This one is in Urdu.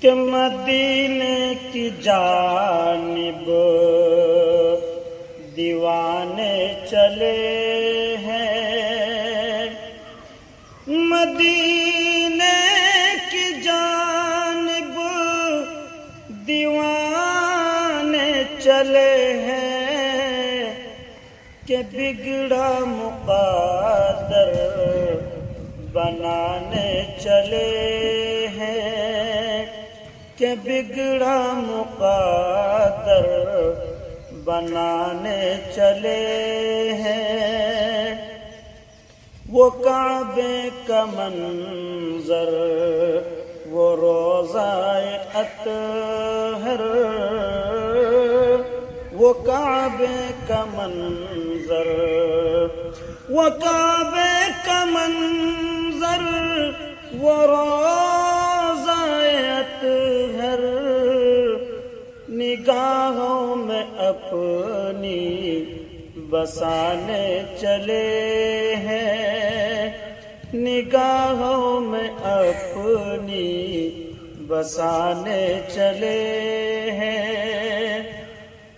کہ مدینے کی جانب دیوانے چلے ہیں، مدینے کی جانب دیوانے چلے ہیں کہ بگڑا مقدر بنانے چلے ہیں، کہ بگڑا مقدر بنانے چلے ہیں۔ وہ کعبے کا منظر، وہ روضہ اطہر، وہ کعبے کا منظر، وہ کعبے کا منظر، وہ روضہ اطہر نگاہوں میں اپنی بسانے چلے ہیں، نگاہوں میں اپنی بسانے چلے ہیں۔